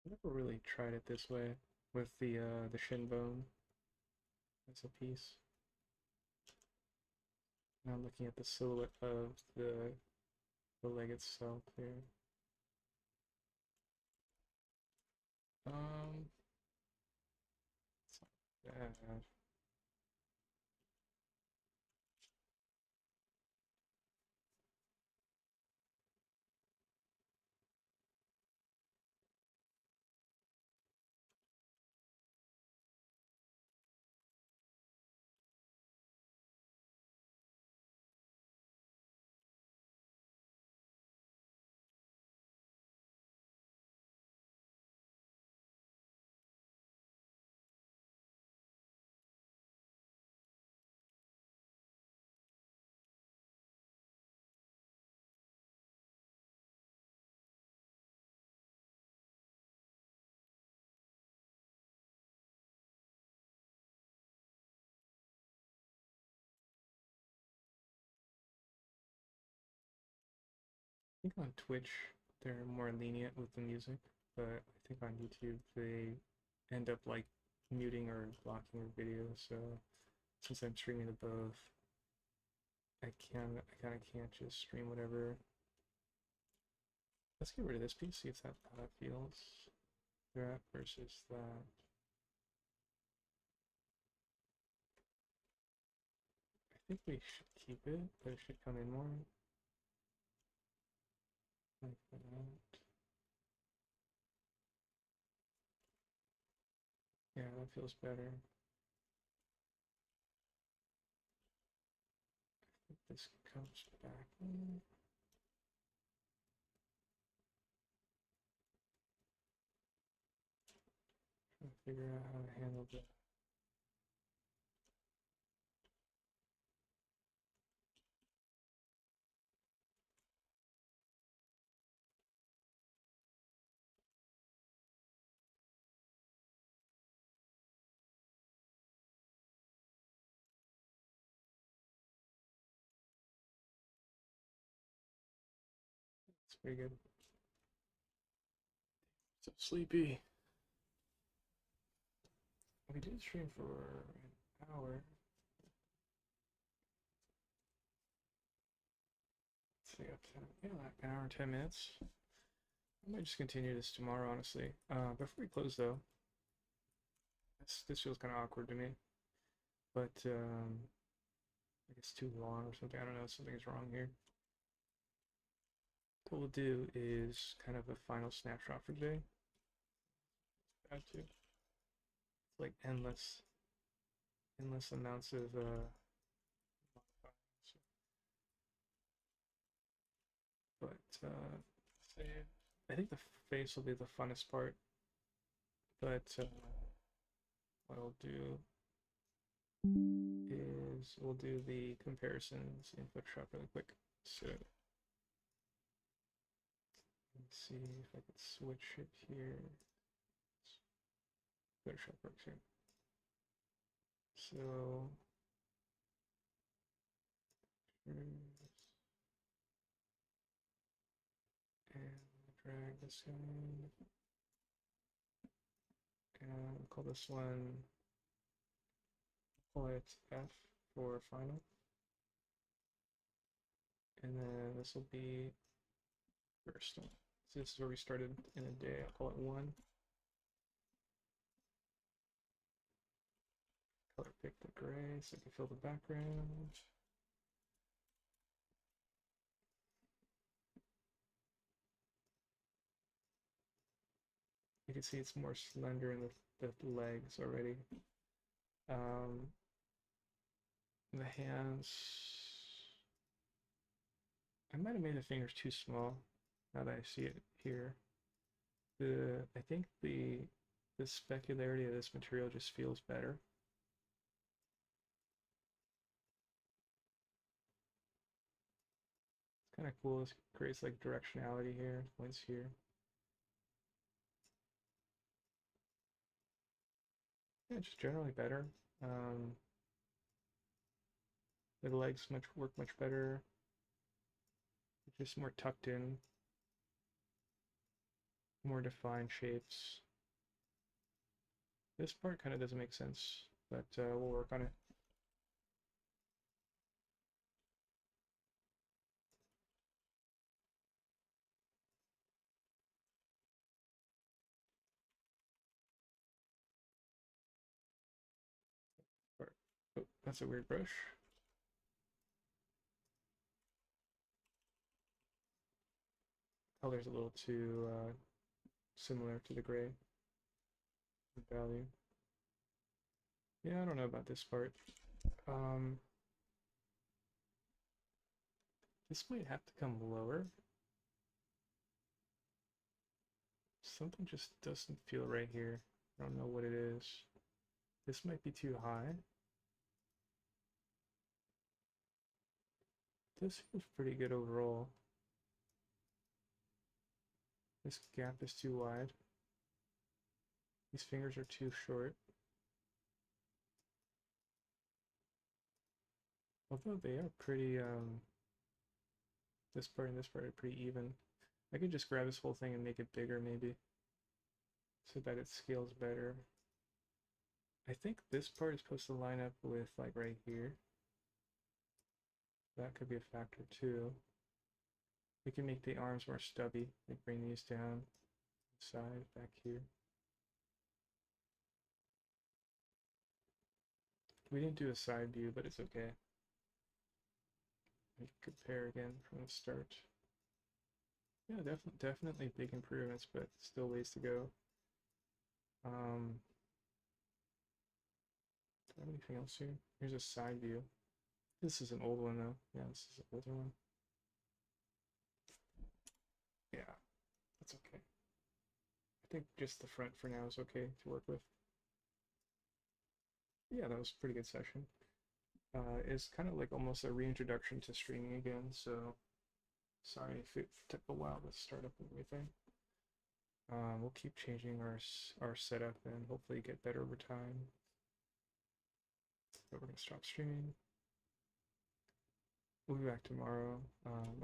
I never really tried it this way with the shin bone as a piece. Now I'm looking at the silhouette of the leg itself here. It's not bad. I think on Twitch they're more lenient with the music, but I think on YouTube they end up like muting or blocking your video, so since I'm streaming to both, I kind of can't just stream whatever. Let's get rid of this piece, see if how that feels. That versus that. I think we should keep it, but it should come in more. Like that. Yeah, that feels better. This comes back in. Trying to figure out how to handle that. It's pretty good. So sleepy. We did stream for an hour. Let's see, up to, yeah, like an hour and 10 minutes. I might just continue this tomorrow, honestly. Before we close, though, this feels kind of awkward to me. But I guess too long or something. I don't know. Something's wrong here. What we'll do is kind of a final snapshot for today. Bad too. It's like endless amounts of but save. I think the face will be the funnest part. But what I'll do is we'll do the comparisons in Photoshop really quick. So let's see if I could switch it here. Photoshop works here. So and drag this in, and call this one, call it F for final, and then this will be first one. So this is where we started in a day. I'll call it 1. Color pick the gray so I can fill the background. You can see it's more slender in the legs already. The hands, I might have made the fingers too small now that I see it here. I think the specularity of this material just feels better. It's kind of cool. It creates like directionality here, points here. Yeah, just generally better. The legs work much better. Just more tucked in, more defined shapes. This part kind of doesn't make sense, but we'll work on it. Oh, that's a weird brush. Color's a little too similar to the gray value. Yeah, I don't know about this part. This might have to come lower. Something just doesn't feel right here. I don't know what it is. This might be too high. This feels pretty good overall. This gap is too wide. These fingers are too short. Although they are pretty, this part and this part are pretty even. I could just grab this whole thing and make it bigger maybe, so that it scales better. I think this part is supposed to line up with like right here. That could be a factor too. We can make the arms more stubby, like bring these down, side, back here. We didn't do a side view, but it's okay. We can compare again from the start. Yeah, definitely big improvements, but still ways to go. Do I have anything else here? Here's a side view. This is an old one though. Yeah, this is an older one. Yeah, that's okay. I think just the front for now is okay to work with. Yeah, that was a pretty good session. It's kind of like almost a reintroduction to streaming again, so sorry if it took a while to start up and everything. We'll keep changing our setup and hopefully get better over time. But we're gonna stop streaming. We'll be back tomorrow. I don't